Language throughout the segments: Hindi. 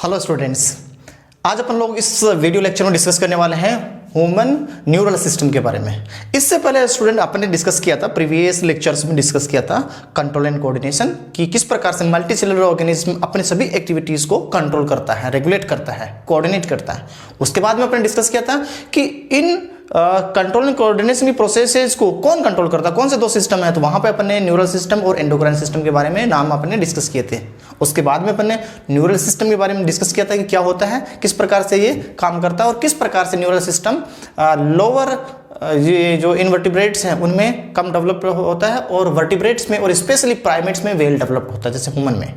हेलो स्टूडेंट्स, आज अपन लोग इस वीडियो लेक्चर में डिस्कस करने वाले हैं ह्यूमन न्यूरल सिस्टम के बारे में। इससे पहले स्टूडेंट अपन ने डिस्कस किया था, प्रीवियस लेक्चर्स में डिस्कस किया था कंट्रोल एंड कोऑर्डिनेशन कि किस प्रकार से मल्टी सेलुलर ऑर्गेनिज्म अपने सभी एक्टिविटीज को कंट्रोल करता है, रेगुलेट करता है, कोऑर्डिनेट करता है। उसके बाद में अपन ने डिस्कस किया था कि इन कंट्रोल एंड कोऑर्डिनेशन की प्रोसेसेस को कौन कंट्रोल करता है, कौन से दो सिस्टम है। तो वहां पे अपन ने न्यूरल सिस्टम और एंडोक्राइन सिस्टम के बारे में नाम अपन ने डिस्कस किए थे। उसके बाद में अपन ने न्यूरल सिस्टम के बारे में डिस्कस किया था कि क्या होता है, किस प्रकार से ये काम करता है और किस प्रकार से न्यूरल सिस्टम लोअर ये जो इनवर्टिब्रेट्स हैं उनमें कम डेवलप होता है और वर्टिब्रेट्स में और स्पेशली प्राइमेट्स में वेल डेवलप्ड होता है, जैसे ह्यूमन में।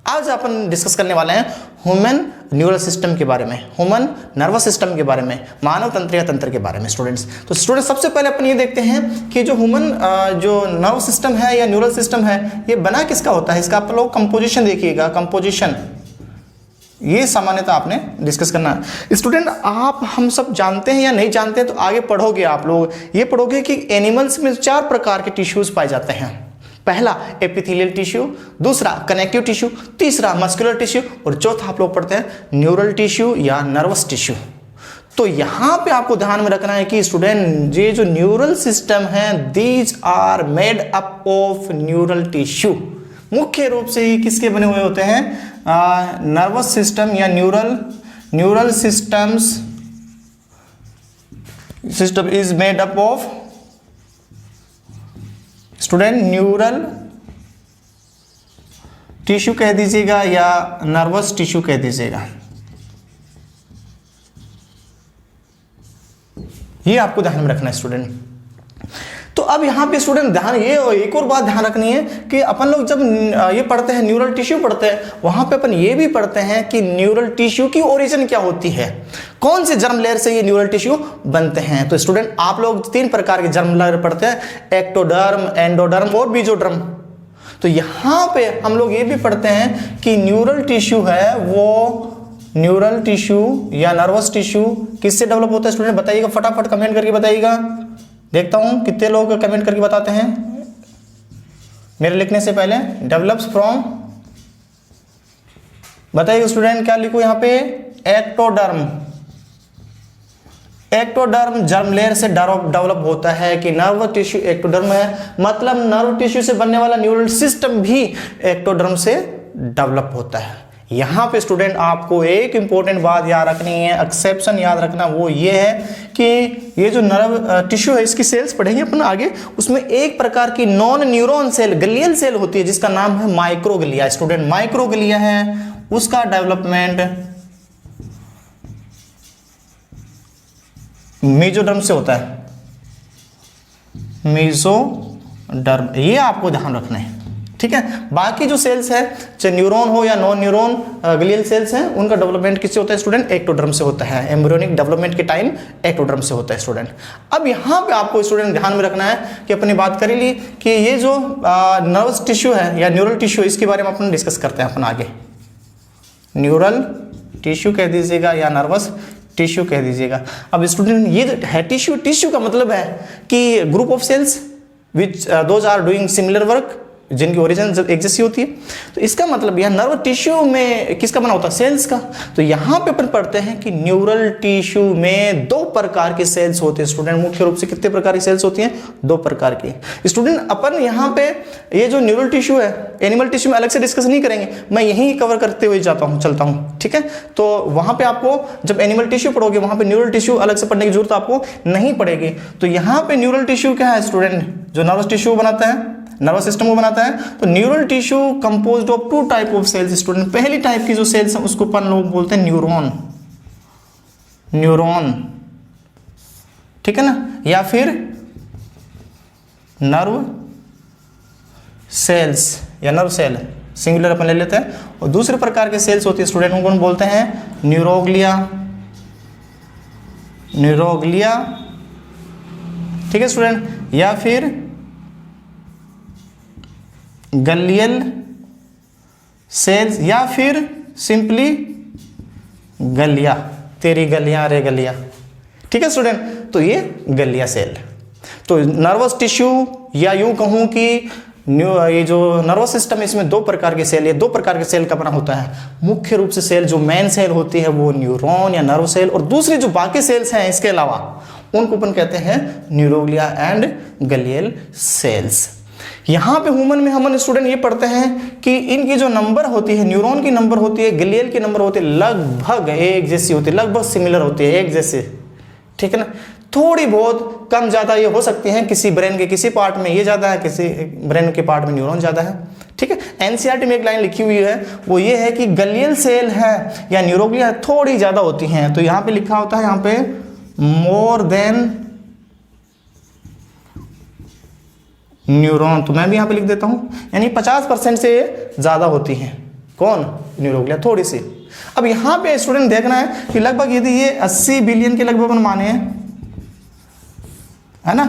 आज अपन डिस्कस करने वाले हैं ह्यूमन न्यूरल सिस्टम के बारे में, ह्यूमन नर्वस सिस्टम के बारे में, मानव तंत्रिका तंत्र के बारे में। स्टूडेंट्स, तो स्टूडेंट्स सबसे पहले अपन ये देखते हैं कि जो ह्यूमन जो नर्व सिस्टम है या न्यूरल सिस्टम है ये बना किसका होता है। इसका आप लोग कंपोजिशन देखिएगा, कंपोजिशन ये सामान्यतः आपने डिस्कस करना है। स्टूडेंट, आप हम सब जानते हैं या नहीं जानते हैं तो आगे पढ़ोगे आप लोग ये पढ़ोगे कि एनिमल्स में 4 प्रकार के टिश्यूज पाए जाते हैं। पहला एपिथेलियल टिश्यू, दूसरा कनेक्टिव टिश्यू, तीसरा मस्कुलर टिश्यू और चौथा आप लोग पढ़ते हैं न्यूरल टिश्यू या नर्वस टिश्यू। तो यहां पे आपको ध्यान में रखना है कि स्टूडेंट ये जो न्यूरल सिस्टम है these are made up of neural tissue. मुख्य रूप से ये किसके बने हुए होते हैं, नर्वस सिस्टम या neural system is made up of student neural tissue कह दीजिएगा या नर्वस टिश्यू कह दीजिएगा। ये आपको ध्यान में रखना है स्टूडेंट। तो अब यहां पे स्टूडेंट ध्यान ये एक और बात ध्यान रखनी है कि अपन लोग जब ये पढ़ते हैं न्यूरल टिश्यू पढ़ते हैं वहां पे अपन ये भी पढ़ते हैं कि न्यूरल टिश्यू की ओरिजिन क्या होती है, कौन से जर्म लेयर से ये न्यूरल टिश्यू बनते हैं। तो स्टूडेंट आप लोग 3 प्रकार के जर्म लेयर पढ़ते हैं, एक्टोडर्म, एंडोडर्म और बीजोडर्म। तो यहां पे हम लोग ये भी पढ़ते हैं कि न्यूरल टिश्यू है वो न्यूरल टिश्यू या नर्वस टिश्यू किससे डेवलप होता है। स्टूडेंट बताइएगा, फटाफट कमेंट करके बताइएगा, देखता हूं कितने लोग कमेंट करके बताते हैं मेरे लिखने से पहले। डेवलप्स फ्रॉम, बताइए स्टूडेंट क्या लिखूं यहां पे, एक्टोडर्म। एक्टोडर्म जर्म लेयर से डेवलप होता है कि नर्व टिश्यू एक्टोडर्म है, मतलब नर्व टिश्यू से बनने वाला न्यूरल सिस्टम भी एक्टोडर्म से डेवलप होता है। यहां पे स्टूडेंट आपको एक इंपॉर्टेंट बात याद रखनी है, एक्सेप्शन याद रखना, वो ये है कि ये जो नर्व टिश्यू है इसकी सेल्स पढ़ेंगे अपन आगे, उसमें एक प्रकार की non neuron cell glial cell होती है जिसका नाम है माइक्रोग्लिया। स्टूडेंट माइक्रोग्लिया है, उसका डेवलपमेंट मेसोडर्म से होता है, मेसोडर्म, ये आपको ध्यान रखना है, ठीक है। बाकी जो सेल्स है चाहे न्यूरॉन हो या नॉन न्यूरॉन ग्लियल सेल्स हैं उनका डेवलपमेंट किससे होता है स्टूडेंट, एक्टोडर्म से होता है। एम्ब्रियोनिक डेवलपमेंट के टाइम एक्टोडर्म से होता है स्टूडेंट। अब यहाँ पे आपको स्टूडेंट ध्यान में रखना है कि अपनी बात करी ली कि ये जो नर्वस टिश्यू है या न्यूरल टिश्यू इसके बारे में अपन डिस्कस करते हैं अपन आगे। न्यूरल टिश्यू कह दीजिएगा या नर्वस टिश्यू कह दीजिएगा। अब स्टूडेंट ये है टिश्यू का मतलब है कि group of cells which those are doing similar work, जिनकी ओरिजिन एक जैसी होती है। तो इसका मतलब यह नर्व टिश्यू में किसका बना होता है, सेल्स का। तो यहां पे अपन पढ़ते हैं कि न्यूरल टिश्यू में 2 प्रकार के सेल्स होते हैं स्टूडेंट। मुख्य रूप से कितने प्रकार की सेल्स होती हैं, 2 प्रकार की। स्टूडेंट अपन यहां पे ये जो न्यूरल टिश्यू है एनिमल टिश्यू में अलग से डिस्कस नहीं करेंगे, मैं यहीं कवर करते हुए चलता हूं, ठीक है। तो वहां पे आपको जब एनिमल टिश्यू पढ़ोगे वहां पे न्यूरल टिश्यू अलग से पढ़ने की जरूरत आपको नहीं पड़ेगी। तो यहां पे न्यूरल टिश्यू क्या है स्टूडेंट, जो नर्वस टिश्यू बनाता है, नर्वस सिस्टम को बनाता है। तो neural tissue composed of 2 type of cells student. पहली टाइप की जो सेल्स है उसको अपन लोग बोलते हैं न्यूरॉन, ठीक है ना, या फिर नर्व सेल्स या नर्व सेल, सिंगुलर अपन ले लेते हैं। और दूसरे प्रकार के सेल्स होती है स्टूडेंट उनको बोलते हैं न्यूरोग्लिया, ठीक है स्टूडेंट, या फिर गलियल सेल्स या फिर सिंपली गलिया, तेरी गलियां रे गलिया, ठीक है स्टूडेंट। तो ये गलिया सेल। तो नर्वस टिश्यू या यूं कहूं कि ये जो नर्वस सिस्टम है इसमें दो प्रकार के सेल, ये दो प्रकार के सेल का बना होता है। मुख्य रूप से सेल जो मेन सेल होती है वो न्यूरॉन या नर्व सेल, और दूसरी जो बाकी सेल्स हैं इसके अलावा उनको अपन कहते हैं न्यूरोग्लिया एंड ग्लियल सेल्स। यहाँ पे ह्यूमन में हम स्टूडेंट ये पढ़ते हैं कि इनकी जो नंबर होती है, न्यूरॉन की नंबर होती है, ग्लियल की नंबर होती है, लगभग एक जैसी होती है, लगभग सिमिलर होती है, एक जैसे, ठीक है ना। थोड़ी बहुत कम ज़्यादा ये हो सकती हैं, किसी ब्रेन के किसी पार्ट में ये ज़्यादा है, किसी ब्रेन के पार्ट में न्यूरॉन ज़्यादा है, ठीक है। एनसीईआरटी में एक लाइन लिखी हुई है, वो ये है कि ग्लियल सेल है या न्यूरोग्लिया थोड़ी ज़्यादा होती हैं। तो यहाँ पे लिखा होता है, यहाँ पे मोर देन न्यूरॉन, तो मैं भी यहाँ पे लिख देता हूँ, यानी 50% से ज़्यादा होती हैं। कौन? न्यूरोग्लिया थोड़ी सी। अब यहाँ पे स्टूडेंट देखना है कि लगभग यदि ये 80 बिलियन के लगभग अपन माने, है ना,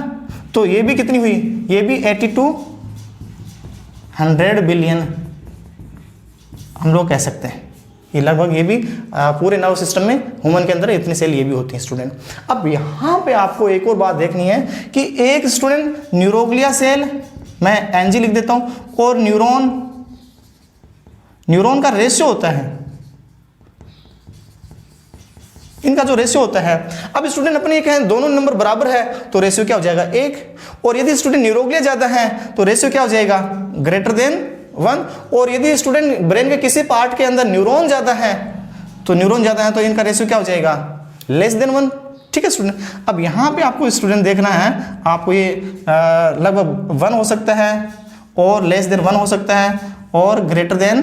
तो ये भी कितनी हुई? ये भी 80 to 100 बिलियन हम लोग कह सकते हैं। ये लगभग ये भी पूरे नर्व सिस्टम में ह्यूमन के अंदर इतनी सेल ये भी होती हैं स्टूडेंट। अब यहाँ पे आपको एक और बात देखनी है कि एक स्टूडेंट न्यूरोग्लिया सेल, मैं एनजी लिख देता हूँ, और न्यूरॉन का रेशियो होता है, इनका जो रेशियो होता है। अब स्टूडेंट अपने ये कहें दोनों नंबर बराबर है तो रेशियो क्या हो जाएगा? 1। और यदि स्टूडेंट न्यूरोग्लिया ज़्यादा है तो रेशियो क्या हो जाएगा? Greater than 1। और यदि स्टूडेंट ब्रेन के किसी पार्ट के अंदर न्यूरॉन ज़्यादा है तो इनका रेशियो क्या हो जाएगा? लेस देन 1, ठीक है स्टूडेंट। अब यहाँ पे आपको स्टूडेंट देखना है, आपको ये लगभग 1 हो सकता है, और लेस देन 1 हो सकता है, और ग्रेटर देन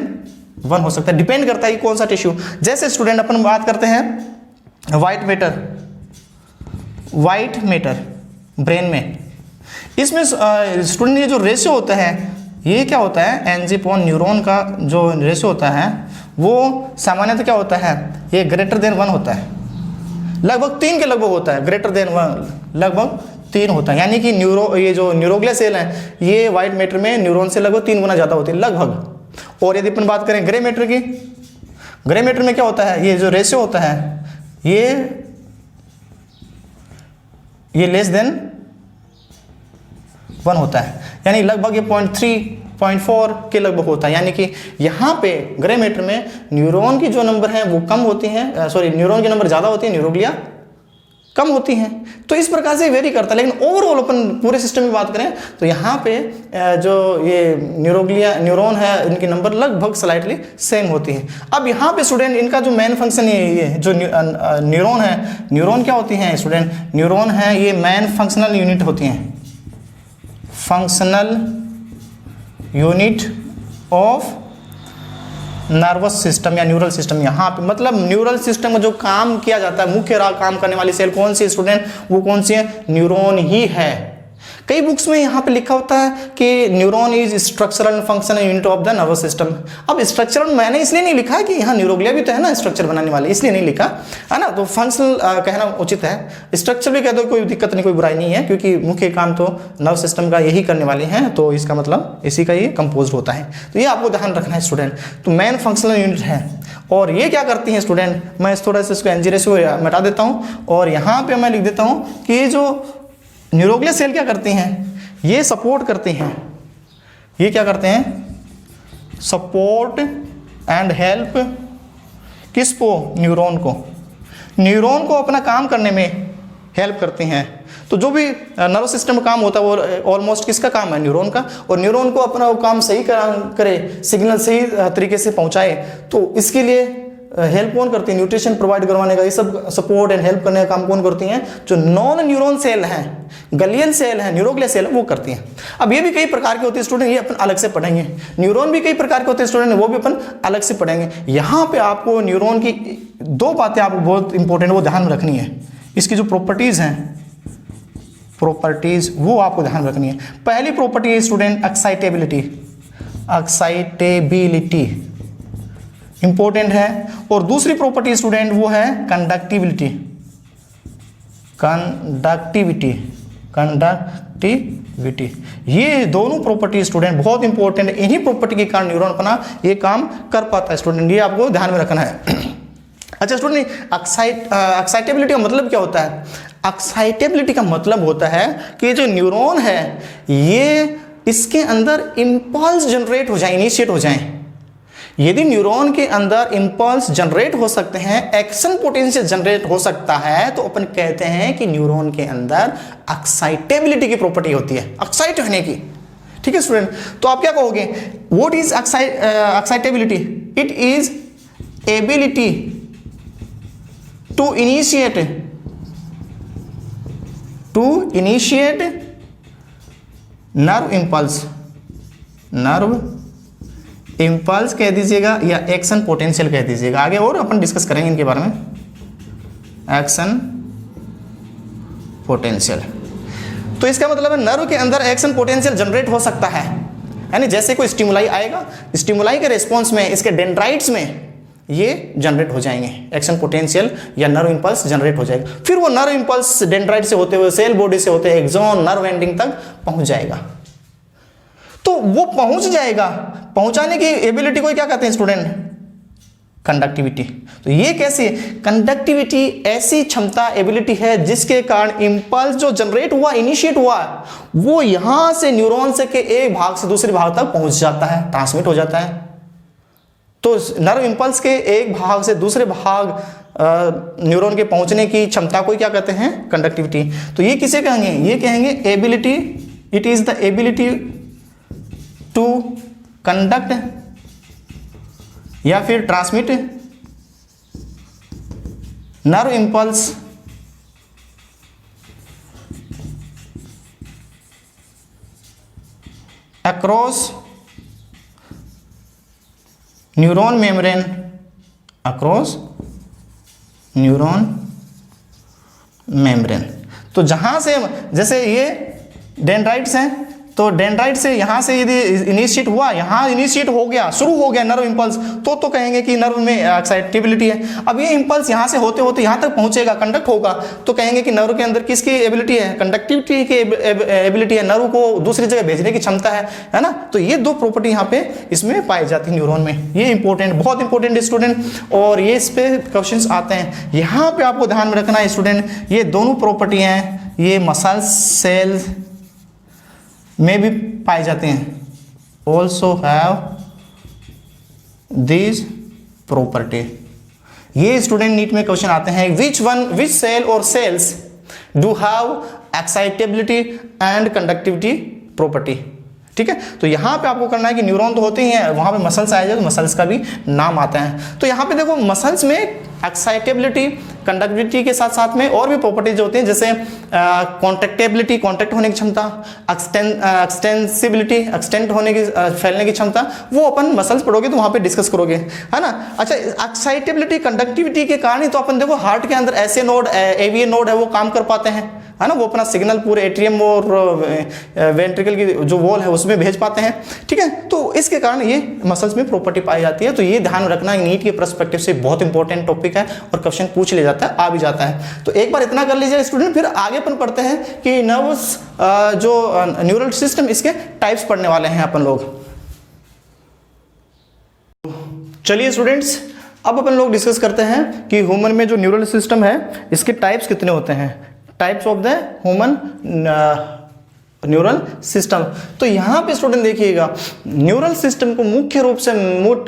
1 हो सकता है, डिपेंड करता है कि कौन सा टिश्यू। जैसे स्टूडेंट अपन बात करते हैं वाइट मैटर ब्रेन में, इसमें स्टूडेंट ये जो रेशियो होता है ये क्या होता है? एनजी/न्यूरॉन न्यूरॉन का जो रेशियो होता है वो सामान्यतः क्या होता है? ये ग्रेटर देन 1 होता है, लगभग 3 के लगभग होता है, ग्रेटर देन 1 लगभग 3 होता है। यानी कि ये जो न्यूरोग्लिया सेल है ये वाइट मैटर में न्यूरॉन से लगभग 3 गुना ज़्यादा होती है लगभग। और यदि अपन बात करें ग्रे मैटर की, ग्रे मैटर में क्या होता है? ये जो रेशियो होता है ये लेस देन 1 होता है, यानी लगभग ये 0.3 0.4 के लगभग होता है। यानी कि यहाँ पे ग्रे मैटर में न्यूरॉन की जो नंबर है वो कम होती हैं, न्यूरॉन की नंबर ज़्यादा होती है, न्यूरोग्लिया कम होती हैं। तो इस प्रकार से वेरी करता है। लेकिन ओवरऑल अपन पूरे सिस्टम की बात करें तो यहाँ पे जो ये न्यूरॉन है इनकी नंबर लगभग स्लाइटली सेम होती है। अब यहाँ पे स्टूडेंट इनका जो मेन फंक्शन ये जो न्यूरॉन है, न्यूरॉन क्या होती हैं स्टूडेंट? न्यूरॉन है ये मेन फंक्शनल यूनिट होती हैं, functional unit of nervous system या न्यूरल सिस्टम। यहाँ पे मतलब न्यूरल सिस्टम में जो काम किया जाता है, मुख्य काम करने वाली सेल कौन सी स्टूडेंट? वो कौन सी है? न्यूरॉन ही है। कई बुक्स में यहाँ पे लिखा होता है कि neuron is structural and functional unit of the nervous system. अब स्ट्रक्चरल मैंने इसलिए नहीं लिखा है कि यहाँ न्यूरोग्लिया भी तो है ना स्ट्रक्चर बनाने वाले, इसलिए नहीं लिखा है ना, तो फंक्शनल कहना उचित है। स्ट्रक्चर भी कह दो, कोई दिक्कत नहीं, कोई बुराई नहीं है, क्योंकि मुख्य काम तो नर्व सिस्टम का यही करने वाले हैं, तो इसका मतलब इसी का ये कंपोज होता है। तो ये आपको ध्यान रखना है स्टूडेंट। तो मेन फंक्शनल यूनिट है, और ये क्या करती हैं स्टूडेंट? मैं थोड़ा सा इसको एनजी रेशियो मिटा देता हूँ, और यहाँ पे मैं लिख देता हूँ कि ये जो न्यूरोग्लिया सेल क्या करती हैं? ये सपोर्ट करते हैं। ये क्या करते हैं? सपोर्ट एंड हेल्प किसको? न्यूरॉन को। न्यूरॉन को अपना काम करने में हेल्प करते हैं। तो जो भी नर्वस सिस्टम का काम होता है वो ऑलमोस्ट किसका काम है? न्यूरॉन का। और न्यूरॉन को अपना वो काम सही करे, सिग्नल सही तरीके से पहुंचाए, तो इसके लिए हेल्प कौन करती है? न्यूट्रिशन प्रोवाइड करवाने का, ये सब सपोर्ट एंड हेल्प करने का काम कौन करती हैं? जो नॉन न्यूरॉन सेल हैं, ग्लियल सेल है, न्यूरोग्लिया सेल है, वो करती हैं। अब ये भी कई प्रकार के होते हैं स्टूडेंट, ये अपन अलग से पढ़ेंगे। न्यूरॉन भी कई प्रकार के होते हैं स्टूडेंट, वो भी अपन अलग से पढ़ेंगे। यहाँ पे आपको न्यूरॉन की 2 बातें आपको बहुत इंपॉर्टेंट वो ध्यान रखनी है। इसकी जो प्रॉपर्टीज हैं, प्रॉपर्टीज वो आपको ध्यान रखनी है। पहली प्रॉपर्टी है स्टूडेंट एक्साइटेबिलिटी। एक्साइटेबिलिटी इंपॉर्टेंट है। और दूसरी प्रॉपर्टी स्टूडेंट वो है कंडक्टिविटी। कंडक्टिविटी ये दोनों प्रॉपर्टी स्टूडेंट बहुत इंपॉर्टेंट है। इन्हीं प्रॉपर्टी के कारण न्यूरॉन अपना ये काम कर पाता है स्टूडेंट, ये आपको ध्यान में रखना है। अच्छा स्टूडेंट, एक्साइटेबिलिटी का मतलब क्या होता है? एक्साइटेबिलिटी का मतलब होता है कि जो न्यूरॉन है ये इसके अंदर इंपल्स जनरेट हो जाए, इनिशिएट हो जाए। यदि न्यूरॉन के अंदर इंपल्स जनरेट हो सकते हैं, एक्शन पोटेंशियल जनरेट हो सकता है, तो अपन कहते हैं कि न्यूरॉन के अंदर एक्साइटेबिलिटी की प्रॉपर्टी होती है, एक्साइट होने की। ठीक है स्टूडेंट, तो आप क्या कहोगे, what is excitability? It is ability to initiate nerve impulse कह दीजिएगा या एक्शन पोटेंशियल कह दीजिएगा, आगे और अपन डिस्कस करेंगे इनके बारे में। एक्शन पोटेंशियल, तो इसका मतलब है नर्व के अंदर एक्शन पोटेंशियल जनरेट हो सकता है, यानी जैसे कोई स्टिमुलाई आएगा, स्टिमुलाई के रिस्पॉन्स में इसके डेंड्राइट्स में ये जनरेट हो जाएंगे, एक्शन पोटेंशियल या नर्व इंपल्स जनरेट हो जाएगा। फिर वो नर्व इंपल्स डेंड्राइट से होते हुए सेल बॉडी से होते एक्सॉन नर्व एंडिंग तक पहुंच जाएगा। तो वो पहुंच जाएगा, पहुंचाने की एबिलिटी को क्या कहते हैं स्टूडेंट? कंडक्टिविटी। तो ये कैसे? कंडक्टिविटी ऐसी क्षमता, एबिलिटी है जिसके कारण इंपल्स जो जनरेट हुआ, इनिशिएट हुआ, वो यहां से न्यूरॉन से के एक भाग से दूसरे भाग तक पहुंच जाता है, ट्रांसमिट हो जाता है। तो नर्व इंपल्स के एक भाग से दूसरे भाग न्यूरॉन के पहुंचने की क्षमता को क्या कहते हैं? कंडक्टिविटी। तो ये किसे कहेंगे? ये कहेंगे ability, it is the ability to conduct या फिर transmit nerve impulse across neuron membrane, across neuron membrane. तो जहां से, जैसे ये डेंड्राइट्स हैं, तो डेंड्राइट से यहां से यदि इनिशिएट हुआ, यहां इनिशिएट हो गया, शुरू हो गया नर्व इंपल्स, तो कहेंगे कि नर्व में एक्साइटेबिलिटी है। अब ये इंपल्स यहां से होते होते यहां तक पहुंचेगा, कंडक्ट होगा, तो कहेंगे कि नर्व के अंदर किसकी एबिलिटी है? कंडक्टिविटी की एबिलिटी है, नर्व को दूसरी जगह भेजने की क्षमता है ना। तो ये दो प्रॉपर्टी यहाँ पे इसमें पाई जाती है न्यूरॉन में। ये इंपॉर्टेंट, बहुत इंपॉर्टेंट स्टूडेंट, और ये इस पे क्वेश्चंस आते हैं। यहाँ पे आपको ध्यान में रखना है स्टूडेंट, ये दोनों प्रॉपर्टी हैं, ये मसल सेल में भी पाए जाते हैं, ऑल्सो हैव दिस प्रॉपर्टी। ये स्टूडेंट नीट में क्वेश्चन आते हैं, विच सेल और sales do have excitability and conductivity property. ठीक है, तो यहां पे आपको करना है कि न्यूरॉन तो होते ही हैं, वहां पे मसल्स आ जाए तो मसल्स का भी नाम आता है। तो यहां पे देखो, मसल्स में एक्साइटेबिलिटी, कंडक्टिविटी के साथ साथ में और भी प्रॉपर्टीज होती हैं, जैसे कॉन्ट्रैक्टेबिलिटी, कॉन्ट्रैक्ट होने की क्षमता, एक्सटेंसिबिलिटी, एक्सटेंट होने की, फैलने की क्षमता, वो अपन मसल्स पढ़ोगे तो वहां पे डिस्कस करोगे, है ना। अच्छा, एक्साइटेबिलिटी, कंडक्टिविटी के कारण ही तो अपन देखो हार्ट के अंदर ऐसे नोड, एवीए नोड है, वो काम कर पाते हैं, है ना। वो अपना सिग्नल पूरे एट्रियम और वेंट्रिकल की जो वॉल है उसमें भेज पाते हैं। ठीक है, तो इसके कारण ये मसल्स में प्रॉपर्टी पाई जाती है। तो ये ध्यान रखना, नीट के पर्सपेक्टिव से बहुत इंपॉर्टेंट टॉपिक है और क्वेश्चन पूछ ले जाता है, आ भी जाता है। तो एक बार इतना कर लीजिए स्टूडेंट, फिर आगे अपन पढ़ते हैं कि नर्वस जो न्यूरल सिस्टम, इसके टाइप्स पढ़ने वाले हैं अपन लोग। चलिए स्टूडेंट्स, अब अपन लोग डिस्कस करते हैं कि ह्यूमन में जो न्यूरल सिस्टम है, इसके टाइप्स कितने होते हैं, types of the human neural system. तो यहाँ पे स्टूडेंट देखिएगा, न्यूरल सिस्टम को मुख्य रूप से,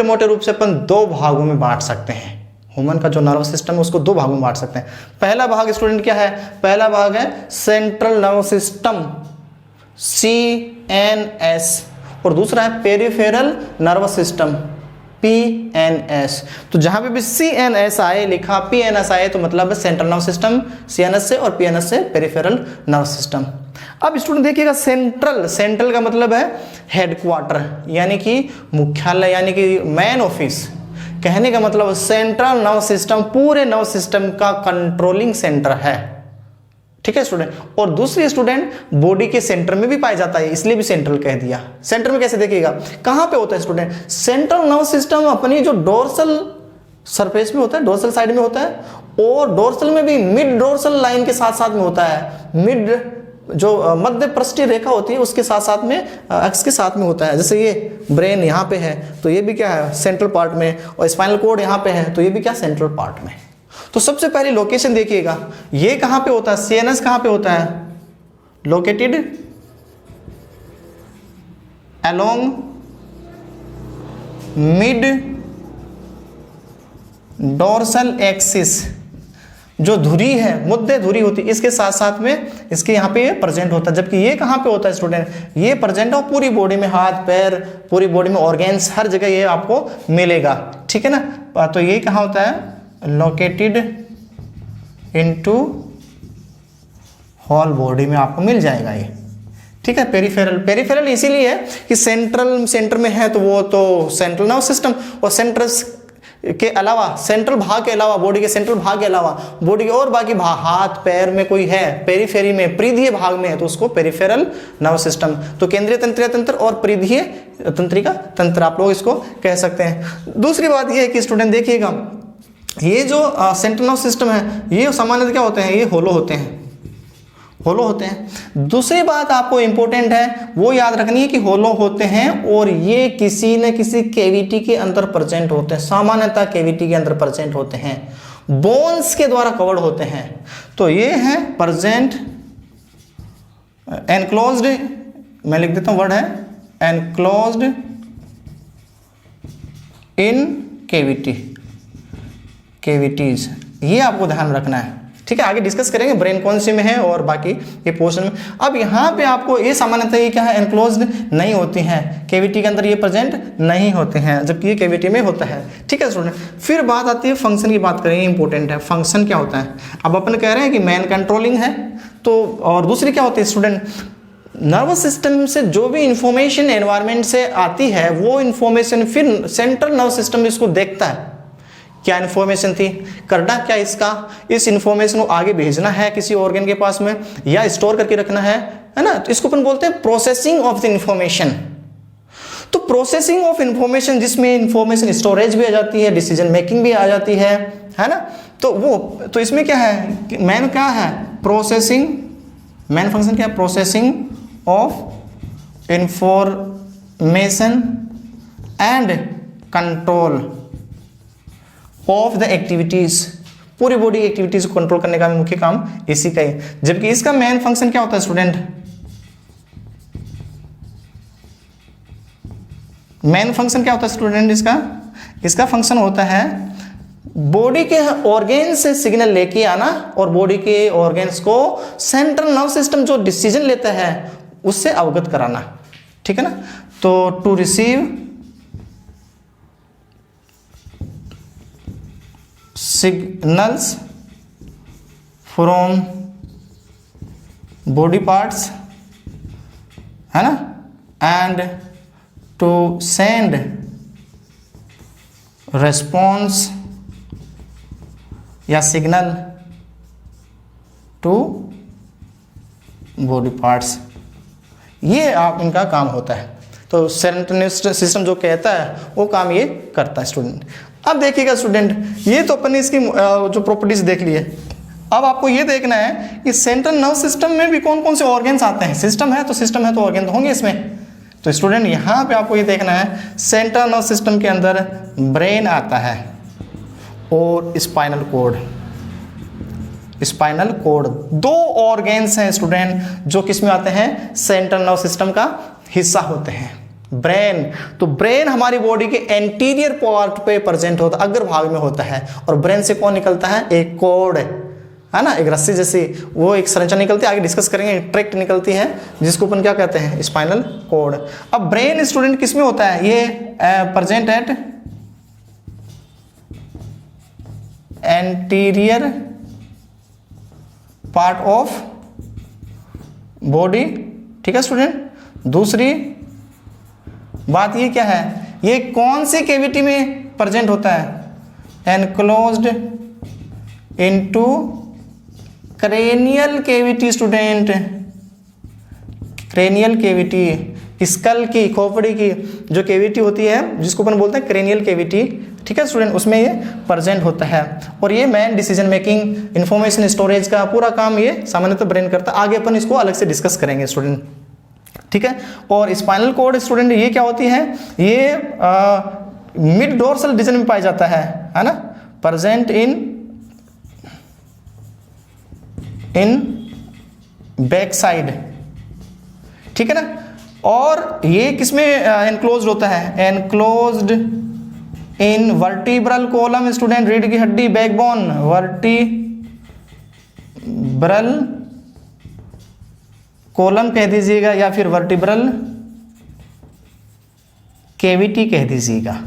मोटे रूप से अपन दो भागों में बांट सकते हैं। ह्यूमन का जो नर्व सिस्टम है उसको दो भागों में बांट सकते हैं। पहला भाग स्टूडेंट क्या है? पहला भाग है सेंट्रल नर्व सिस्टम, CNS, और दूसरा है पेरिफेरल नर्वस सिस्टम, PNS। तो जहां पे भी CNS आए लिखा, PNS आए, तो मतलब है सेंट्रल नर्व सिस्टम CNS से, और PNS से पेरिफेरल नर्व सिस्टम। अब स्टूडेंट देखिएगा, सेंट्रल का मतलब है हेडक्वार्टर, यानी कि मुख्यालय, यानी कि मेन ऑफिस। कहने का मतलब सेंट्रल नर्व सिस्टम पूरे नर्व सिस्टम का कंट्रोलिंग सेंटर है। ठीक है स्टूडेंट, और दूसरी स्टूडेंट बॉडी के सेंटर में भी पाया जाता है, इसलिए भी सेंट्रल कह दिया। सेंटर में कैसे देखिएगा, कहां पे होता है स्टूडेंट? सेंट्रल नर्व सिस्टम अपनी जो डोर्सल सरफेस में होता है, डोर्सल साइड में होता है, और डोर्सल में भी मिड डोर्सल लाइन के साथ साथ में होता है, मिड जो मध्य पृष्ठीय रेखा होती है उसके साथ साथ में, एक्स के साथ में होता है। जैसे ये ब्रेन यहाँ पे है तो ये भी क्या है? सेंट्रल पार्ट में, और स्पाइनल कॉर्ड यहाँ पे है तो ये भी क्या? सेंट्रल पार्ट में। तो सबसे पहली लोकेशन देखिएगा, ये कहां पे होता है? CNS कहां पे होता है? Located along mid dorsal axis, जो धुरी है, मुद्दे धुरी होती है, इसके साथ साथ में इसके यहाँ पे प्रेजेंट होता है। जबकि ये कहाँ पे होता है स्टूडेंट, ये प्रेजेंट हो पूरी बॉडी में, हाथ पैर पूरी बॉडी में, ऑर्गेन्स हर जगह ये आपको मिलेगा, ठीक है ना। तो ये कहाँ होता है, लोकेटेड इनटू होल बॉडी में आपको मिल जाएगा ये, ठीक है। पेरिफेरल इसीलिए है कि सेंटर में है तो वो तो सेंट्रल नर्व सिस्टम, और सेंट्रल के अलावा, सेंट्रल भाग के अलावा, बॉडी के सेंट्रल भाग के अलावा बॉडी के और बाकी भाग, हाथ पैर में कोई है पेरीफेरी में, परिधीय भाग में है तो उसको पेरिफेरल नर्व सिस्टम। तो केंद्रीय तंत्रिका तंत्र और परिधीय तंत्रिका तंत्र आप लोग इसको कह सकते हैं। दूसरी बात ये है कि स्टूडेंट देखिएगा, ये जो सेंट्रल नर्व सिस्टम है ये सामान्यतः क्या होते हैं, ये होलो होते हैं, होलो होते हैं। दूसरी बात आपको इंपॉर्टेंट है वो याद रखनी है कि होलो होते हैं और ये किसी न किसी कैविटी के अंदर प्रेजेंट होते हैं, सामान्यतः कैविटी के अंदर प्रेजेंट होते हैं, बोन्स के द्वारा कवर्ड होते हैं। तो ये है प्रेजेंट एनक्लोज्ड, मैं लिख देता हूं वर्ड है एनक्लोज्ड इन कैविटी, कैविटीज, ये आपको ध्यान रखना है, ठीक है। आगे डिस्कस करेंगे ब्रेन कौन सी में है और बाकी ये पोर्शन में। अब यहाँ पे आपको ये सामान्यतः ये क्या है, एनक्लोज्ड नहीं होती हैं, कैविटी के अंदर ये प्रेजेंट नहीं होते हैं, जबकि ये कैविटी में होता है, ठीक है स्टूडेंट। फिर बात आती है फंक्शन की, बात करेंगे, इंपॉर्टेंट है फंक्शन क्या होता है। अब अपन कह रहे हैं कि मेन कंट्रोलिंग है, तो और दूसरी क्या होती है स्टूडेंट, नर्वस सिस्टम से जो भी इंफॉर्मेशन एनवायरनमेंट से आती है वो इंफॉर्मेशन फिर सेंट्रल नर्व सिस्टम इसको देखता है, क्या इन्फॉर्मेशन थी, करना क्या इसका, इस इन्फॉर्मेशन को आगे भेजना है किसी ऑर्गन के पास में या स्टोर करके रखना है ना। तो इसको अपन बोलते हैं प्रोसेसिंग ऑफ द इंफॉर्मेशन। तो प्रोसेसिंग ऑफ इंफॉर्मेशन जिसमें इंफॉर्मेशन स्टोरेज भी आ जाती है, डिसीजन मेकिंग भी आ जाती है ना। तो वो तो इसमें क्या है, मेन क्या है, प्रोसेसिंग, मेन फंक्शन क्या है, processing of information and control of the activities, पूरी बॉडी एक्टिविटीज को कंट्रोल करने का मुख्य काम इसी का है। जबकि इसका मेन फंक्शन क्या होता है स्टूडेंट, मेन फंक्शन क्या होता है स्टूडेंट इसका फंक्शन होता है बॉडी के ऑर्गेन्स से सिग्नल लेके आना और बॉडी के ऑर्गेन्स को सेंट्रल नर्व सिस्टम जो डिसीजन लेता है उससे अवगत कराना, ठीक है ना। तो to receive signals from body parts, है ना, and to send response या signal to body parts, ये आप इनका काम होता है। तो सेंट्रल सिस्टम जो कहता है वो काम ये करता है स्टूडेंट। अब देखिएगा स्टूडेंट, ये तो अपन इसकी जो प्रॉपर्टीज देख लिए, अब आपको ये देखना है कि सेंट्रल नर्व सिस्टम में भी कौन कौन से ऑर्गन्स आते हैं। सिस्टम है तो ऑर्गन तो होंगे इसमें। तो स्टूडेंट यहाँ पे आपको ये देखना है, सेंट्रल नर्व सिस्टम के अंदर ब्रेन आता है और स्पाइनल कोड, स्पाइनल कोड, दो ऑर्गन्स हैं स्टूडेंट जो किस में आते हैं, सेंट्रल नर्व सिस्टम का हिस्सा होते हैं। ब्रेन, तो ब्रेन हमारी बॉडी के एंटीरियर पार्ट पे प्रेजेंट होता है, अग्र भाग में होता है, और ब्रेन से कौन निकलता है, एक कोड है ना, एक रस्सी जैसी वो एक संरचना निकलती है, आगे डिस्कस करेंगे, ट्रैक्ट निकलती है जिसको अपन क्या कहते हैं, स्पाइनल कोड। अब ब्रेन स्टूडेंट किस में होता है, ये present at anterior part of body, ठीक है स्टूडेंट। दूसरी बात ये क्या है, ये कौन सी कैविटी में प्रेजेंट होता है, enclosed into cranial cavity student, cranial cavity, skull की, खोपड़ी की जो कैविटी होती है जिसको अपन बोलते हैं क्रेनियल कैविटी, ठीक है स्टूडेंट, उसमें ये प्रेजेंट होता है। और ये man decision making, information storage का पूरा काम ये सामान्यतः ब्रेन करता है। आगे अपन इसको अलग से डिस्कस करेंगे स्टूडेंट, ठीक है। और स्पाइनल कोड स्टूडेंट ये क्या होती है, ये मिड डोर्सल रीजन में पाया जाता है ना, प्रेजेंट इन बैक साइड, ठीक है ना। और ये किसमें एनक्लोज होता है? एनक्लोज्ड इन वर्टिब्रल कॉलम स्टूडेंट, रीढ़ की हड्डी, बैकबोन, वर्टिब्रल कॉलम कह दीजिएगा या फिर वर्टिब्रल कैविटी कह दीजिएगा।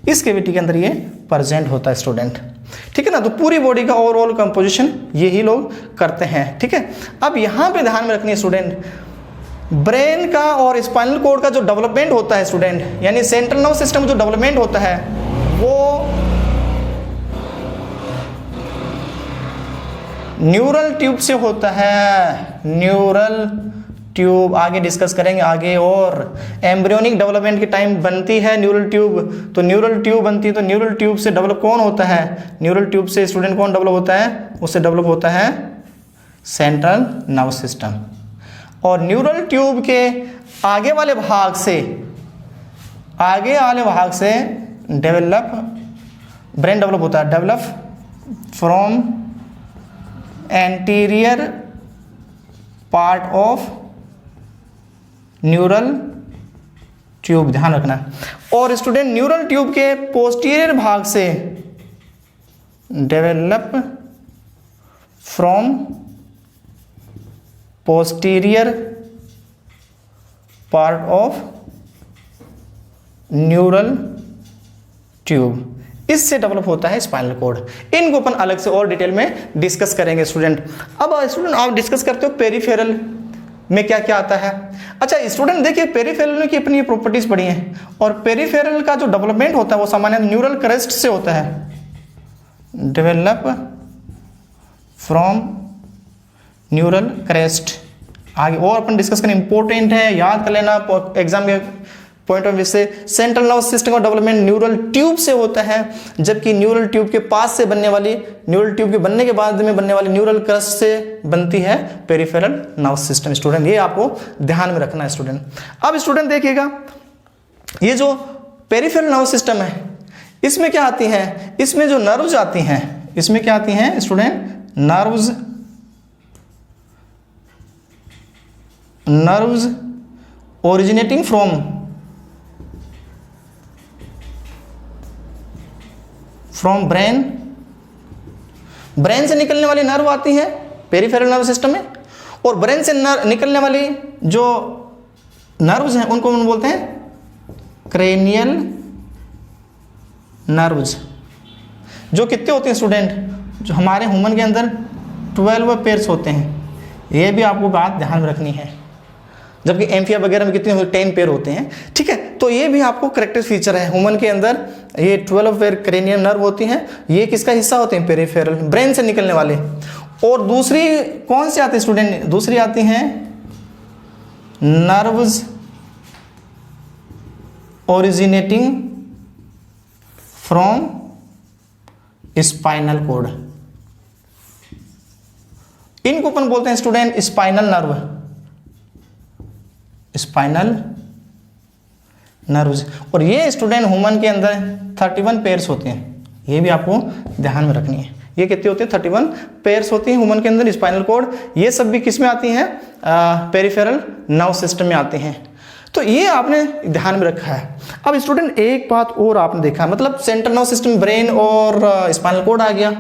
इस कैविटी के अंदर ये प्रेजेंट होता है स्टूडेंट, ठीक है ना। तो पूरी बॉडी का ओवरऑल कंपोजिशन यही लोग करते हैं, ठीक है। अब यहाँ पे ध्यान में रखनी है स्टूडेंट, ब्रेन का और स्पाइनल कोड का जो डेवलपमेंट होता है स्टूडेंट, यानी सेंट्रल नर्वस सिस्टम जो डेवलपमेंट होता है वो न्यूरल ट्यूब से होता है। न्यूरल ट्यूब आगे डिस्कस करेंगे आगे। और एम्ब्रियोनिक डेवलपमेंट के टाइम बनती है न्यूरल ट्यूब, तो न्यूरल ट्यूब बनती है, तो न्यूरल ट्यूब से डेवलप कौन होता है? न्यूरल ट्यूब से स्टूडेंट कौन डेवलप होता है? उससे डेवलप होता है सेंट्रल नर्वस सिस्टम। और न्यूरल ट्यूब के आगे वाले भाग से डेवलप ब्रेन डेवलप होता है, develop from anterior part of neural tube, ध्यान रखना। और स्टूडेंट न्यूरल ट्यूब के पोस्टीरियर भाग से develop from posterior part of neural tube, इससे डेवलप होता है स्पाइनल कोड। इनको अपन अलग से और डिटेल में डिस्कस करेंगे स्टूडेंट। अब स्टूडेंट आप डिस्कस करते हो पेरिफेरल में क्या क्या आता है। अच्छा स्टूडेंट देखिए, पेरिफेरल की अपनी प्रॉपर्टीज पढ़ी हैं, और पेरिफेरल का जो डेवलपमेंट होता है वो सामान्य न्यूरल क्रेस्ट से होता है, डेवलप फ्रॉम न्यूरल क्रेस्ट। आगे और अपन डिस्कस करना इंपॉर्टेंट है, याद कर लेना एग्जाम के पॉइंट ऑफ व्यू से। सेंट्रल नर्वस सिस्टम का डेवलपमेंट न्यूरल ट्यूब से होता है, जबकि न्यूरल ट्यूब के पास से बनने वाली, न्यूरल ट्यूब के बनने के बाद में बनने वाली न्यूरल क्रस्ट से बनती है पेरिफेरल नर्वस सिस्टम। स्टूडेंट ये आपको ध्यान में रखना है स्टूडेंट। अब स्टूडेंट देखिएगा, ये जो पेरिफेरल नर्वस सिस्टम है इसमें क्या आती हैं? इसमें जो नर्व्स आती हैं, इसमें क्या आती हैं student? Nerves originating from brain. Brain से निकलने वाली नर्व आती हैं पेरिफेरल नर्व सिस्टम में, और ब्रेन से निकलने वाली जो नर्व्स हैं उनको हम बोलते हैं क्रेनियल नर्व्स। जो कितने होते हैं स्टूडेंट? जो हमारे ह्यूमन के अंदर 12 पेयर्स होते हैं, ये भी आपको बात ध्यान में रखनी है। जबकि एम्फिया वगैरह में कितने 10 पेयर होते हैं, ठीक है। तो ये भी आपको करेक्टर फीचर है। ह्यूमन के अंदर ये 12 पेयर क्रेनियल नर्व होती हैं, ये किसका हिस्सा होते हैं? पेरिफेरल, ब्रेन से निकलने वाले। और दूसरी कौन सी आती है स्टूडेंट? दूसरी आती हैं nerves originating from spinal cord. इनको अपन बोलते हैं student spinal nerve, spinal nerves. और ये स्टूडेंट ह्यूमन के अंदर 31 पेयर्स होते हैं, ये भी आपको ध्यान में रखनी है। ये कितने होते हैं? 31 पेयर्स होती हैं ह्यूमन के अंदर, स्पाइनल कोड। ये सब भी किस में आती हैं? पेरिफेरल नर्व सिस्टम में आते हैं। तो ये आपने ध्यान में रखा है। अब स्टूडेंट एक बात और आपने देखा, मतलब सेंट्रल नर्व सिस्टम ब्रेन और स्पाइनल कोड आ गया,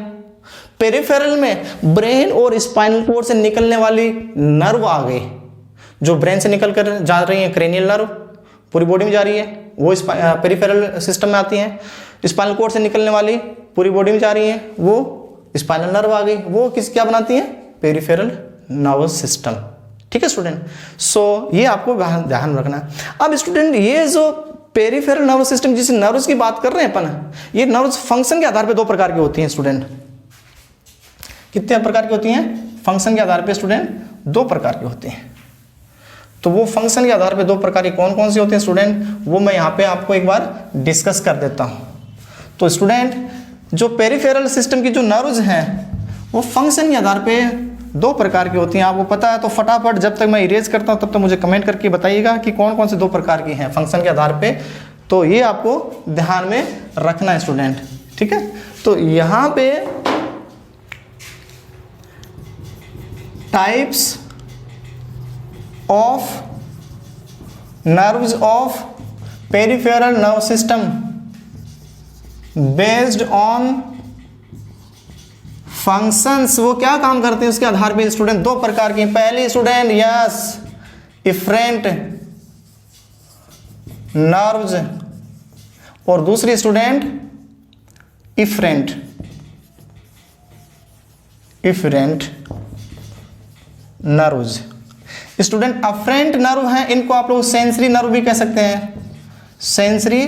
पेरिफेरल में ब्रेन और स्पाइनल कोड से निकलने वाली नर्व आ गई। जो ब्रेन से निकल कर जा रही है क्रेनियल नर्व, पूरी बॉडी में जा रही है, वो पेरिफेरल सिस्टम में आती हैं। स्पाइनल कोड से निकलने वाली पूरी बॉडी में जा रही है, वो स्पाइनल नर्व आ गई, वो क्या बनाती है? पेरिफेरल नर्वस सिस्टम, ठीक है स्टूडेंट। सो ये आपको ध्यान रखना। अब स्टूडेंट ये जो पेरिफेरल नर्वस सिस्टम जिस नर्व्स की बात कर रहे हैं अपन, ये नर्व्स फंक्शन के आधार पर 2 प्रकार की होती हैं स्टूडेंट। कितने प्रकार की होती हैं? फंक्शन के आधार पर स्टूडेंट 2 प्रकार की होती हैं। तो वो फंक्शन के आधार पे 2 प्रकार की कौन कौन सी होती हैं स्टूडेंट, वो मैं यहाँ पे आपको एक बार डिस्कस कर देता हूँ। तो स्टूडेंट जो पेरिफेरल सिस्टम की जो नर्व्स हैं वो फंक्शन के आधार पे 2 प्रकार की होती हैं। आपको पता है तो फटाफट जब तक मैं इरेज करता हूँ तब तक मुझे कमेंट करके बताइएगा कि कौन कौन से 2 प्रकार की हैं फंक्शन के आधार पे। तो ये आपको ध्यान में रखना है स्टूडेंट, ठीक है। तो यहाँ पे types of nerves of peripheral nerve system based on functions। वो क्या काम करते हैं उसके आधार पे स्टूडेंट दो प्रकार की, पहली स्टूडेंट यस इफरेंट नर्व्स और दूसरी student efferent nerves. Student afferent nerve हैं, इनको आप लोग सेंसरी नर्व भी कह सकते हैं, सेंसरी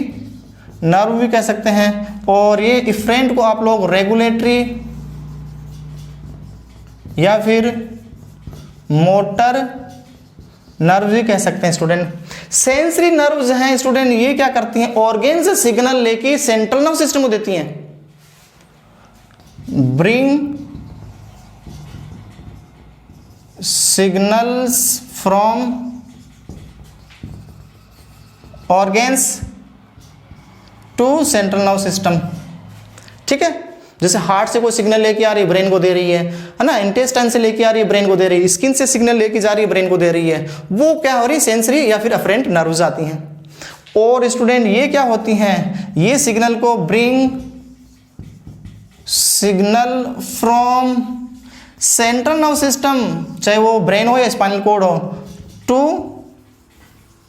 नर्व भी कह सकते हैं, और ये इफरेंट को आप लोग रेगुलेटरी या फिर मोटर नर्व भी कह सकते हैं स्टूडेंट। सेंसरी नर्व्स हैं स्टूडेंट, ये क्या करती हैं, ऑर्गेन से सिग्नल लेके सेंट्रल नर्व सिस्टम को देती हैं, bring signals from organs to central nerve system. ठीक है, जैसे हार्ट से कोई सिग्नल लेके आ रही है ब्रेन को दे रही है ना, इंटेस्टाइन से लेके आ रही है ब्रेन को दे रही है, स्किन से सिग्नल लेके जा रही है ब्रेन को दे रही है, वो क्या हो रही है, सेंसरी या फिर अफरेंट नर्व्स आती हैं। और स्टूडेंट ये क्या होती हैं, ये सिग्नल को bring signal from central nerve system, चाहे वो ब्रेन हो या स्पाइनल कॉर्ड हो, टू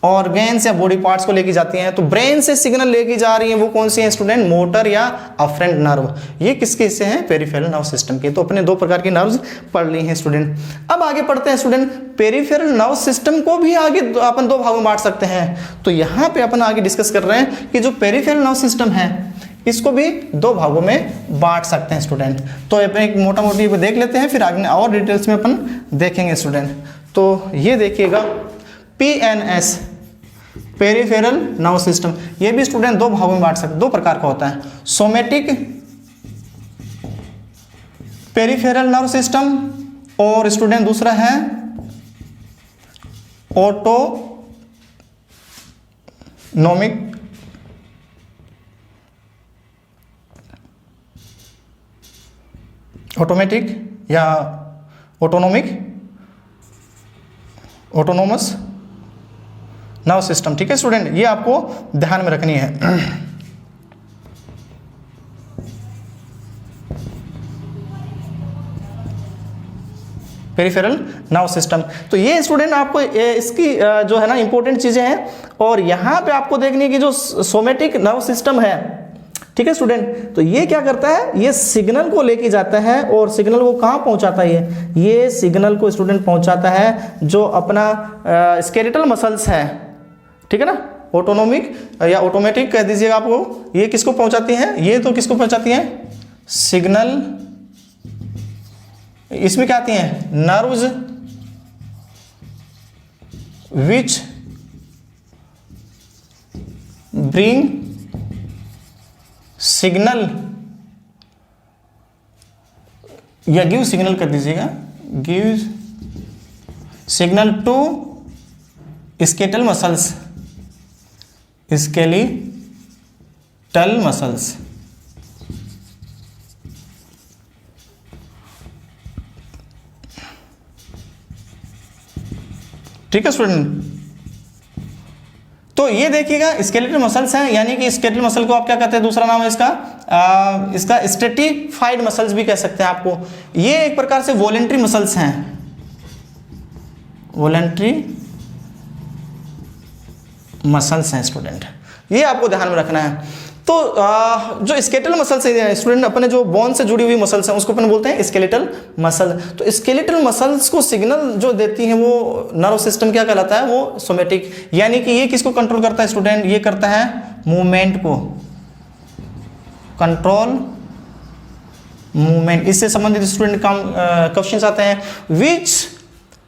ऑर्गेन्स या बॉडी पार्ट्स को लेके जाती हैं। तो ब्रेन से सिग्नल लेके जा रही है, वो कौन सी है स्टूडेंट, मोटर या अफरेंट नर्व। ये किसके हिस्से हैं, पेरिफेरल नर्व सिस्टम के। तो अपने दो प्रकार की नर्व्स पढ़ ली हैं स्टूडेंट। अब आगे पढ़ते हैं स्टूडेंट, पेरिफेरल नर्व सिस्टम को भी आगे अपन दो भागों में बांट सकते हैं। तो यहाँ पे अपन आगे डिस्कस कर रहे हैं कि जो पेरिफेरल नर्व सिस्टम है इसको भी दो भागों में बांट सकते हैं स्टूडेंट। तो अपन एक मोटा मोटी देख लेते हैं, फिर आगे और डिटेल्स में अपन देखेंगे स्टूडेंट। तो ये देखिएगा PNS पेरिफेरल नर्व सिस्टम, ये भी स्टूडेंट दो भागों में बांट सकते, दो प्रकार का होता है, सोमेटिक पेरिफेरल नर्व सिस्टम और स्टूडेंट दूसरा है ऑटोमेटिक या ऑटोनोमस नर्व सिस्टम। ठीक है स्टूडेंट, ये आपको ध्यान में रखनी है। पेरिफेरल नर्व सिस्टम, तो ये स्टूडेंट आपको इसकी जो है ना इंपॉर्टेंट चीजें हैं। और यहाँ पे आपको देखनी है कि जो सोमेटिक नर्व सिस्टम है, ठीक है स्टूडेंट, तो ये क्या करता है, ये सिग्नल को लेके जाता है और सिग्नल को कहाँ पहुँचाता है, ये सिग्नल को स्टूडेंट पहुँचाता है जो अपना स्केलेटल मसल्स है, ठीक है ना, ऑटोनोमिक या ऑटोमेटिक कह दीजिएगा आपको। ये किसको पहुँचाती हैं, ये तो किसको पहुँचाती हैं, सिग्नल, इसमें क्या आती हैं, नर्व्स विच ब्रिंग सिग्नल या गिव सिग्नल कर दीजिएगा, give signal to skeletal muscles, skeletal muscles. ठीक है स्टूडेंट, तो ये देखिएगा स्केलेटल मसल्स हैं, यानी कि स्केलेटल मसल को आप क्या कहते हैं, दूसरा नाम है इसका स्ट्रेटिफाइड मसल्स भी कह सकते हैं आपको। ये एक प्रकार से वॉलेंट्री मसल्स हैं, वॉलेंट्री मसल्स हैं स्टूडेंट, ये आपको ध्यान में रखना है। तो जो स्केलेटल मसल्स है स्टूडेंट, अपने जो बोन से जुड़ी हुई मसल्स हैं उसको अपन बोलते हैं स्केलेटल मसल। तो स्केलेटल मसल्स को सिग्नल जो देती हैं वो नर्व सिस्टम क्या कहलाता है, वो सोमेटिक, यानी कि ये किसको कंट्रोल करता है स्टूडेंट, ये करता है मूवमेंट को, कंट्रोल मूवमेंट। इससे संबंधित स्टूडेंट क्वेश्चंस आते हैं, which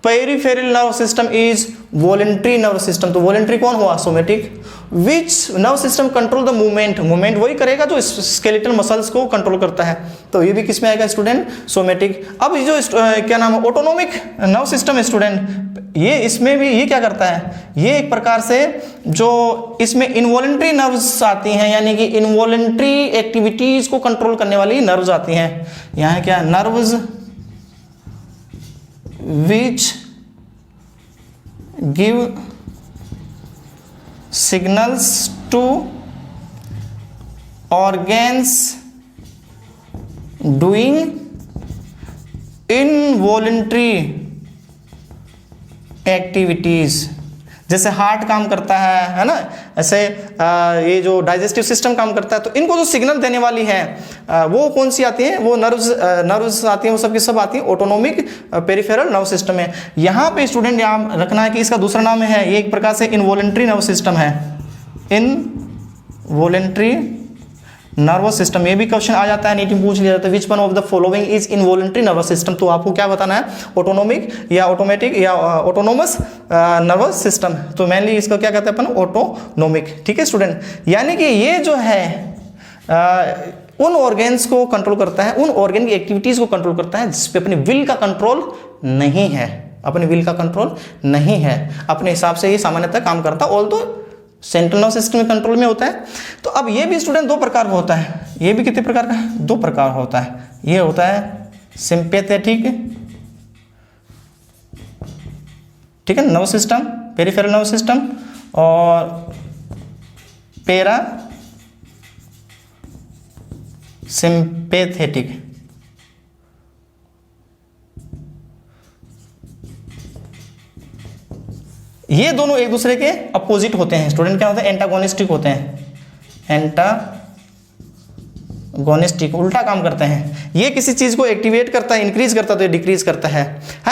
peripheral nerve system is voluntary nerve system. तो वॉलेंट्री कौन हुआ, somatic. Which nerve system control the movement, movement वही करेगा जो स्केलेटल मसल्स को कंट्रोल करता है, तो ये भी किस में आएगा स्टूडेंट, सोमेटिक। अब जो क्या नाम है, ऑटोनोमिक नर्व सिस्टम है स्टूडेंट, ये इसमें भी ये क्या करता है, ये एक प्रकार से जो इसमें इनवॉलेंट्री नर्व्स आती हैं, यानी कि इनवॉलेंट्री एक्टिविटीज को कंट्रोल करने वाली नर्व्स आती हैं। यहाँ क्या, nerves which give signals to organs doing involuntary activities। जैसे हार्ट काम करता है ना, ऐसे ये जो डाइजेस्टिव सिस्टम काम करता है, तो इनको जो सिग्नल देने वाली है वो कौन सी आती है, वो नर्व्स आती हैं, वो सब की सब आती है ऑटोनोमिक पेरिफेरल नर्व सिस्टम है। यहाँ पे स्टूडेंट यहाँ रखना है कि इसका दूसरा नाम है, ये एक प्रकार से इनवॉलेंट्री नर्व सिस्टम है, इनवॉलेंट्री नर्वस सिस्टम। ये भी क्वेश्चन आ जाता है, नीट में पूछ लिया जाता है, which one of the following is involuntary nervous system. तो आपको क्या बताना है, ऑटोनोमिक या ऑटोमेटिक या ऑटोनोमस नर्वस सिस्टम। तो मेनली इसको क्या कहते हैं अपन, ऑटोनोमिक। ठीक है स्टूडेंट, यानी कि ये जो है उन ऑर्गेन्स को कंट्रोल करता है, उन ऑर्गेन की एक्टिविटीज को कंट्रोल करता है जिसपे अपनी विल का कंट्रोल नहीं है, अपनी विल का कंट्रोल नहीं है, अपने हिसाब से ये सामान्यतः काम करता है, ऑल्दो सेंट्रल नर्वस सिस्टम में कंट्रोल में होता है। तो अब ये भी स्टूडेंट दो प्रकार का होता है, ये भी कितने प्रकार का है, दो प्रकार होता है। ये होता है सिंपैथेटिक, ठीक है, nervous system, peripheral nervous system, और पैरा सिंपैथेटिक। ये दोनों एक दूसरे के अपोजिट होते हैं स्टूडेंट, क्या होते हैं, एंटागोनिस्टिक होते हैं, एंटागोनिस्टिक, उल्टा काम करते हैं। ये किसी चीज को एक्टिवेट करता है, इंक्रीज करता है, तो ये डिक्रीज करता है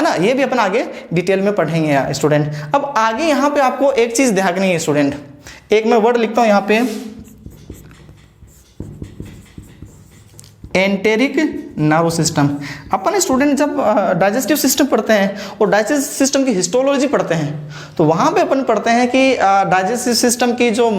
ना। ये भी अपन आगे डिटेल में पढ़ेंगे स्टूडेंट। अब आगे यहाँ पे आपको एक चीज ध्यान है स्टूडेंट, एक मैं वर्ड लिखता हूं यहाँ पे, एंटेरिक नर्व सिस्टम। अपन स्टूडेंट जब डाइजेस्टिव सिस्टम पढ़ते हैं और डाइजेस्टिव सिस्टम की हिस्टोलॉजी पढ़ते हैं, तो वहाँ पे अपन पढ़ते हैं कि डाइजेस्टिव सिस्टम की जो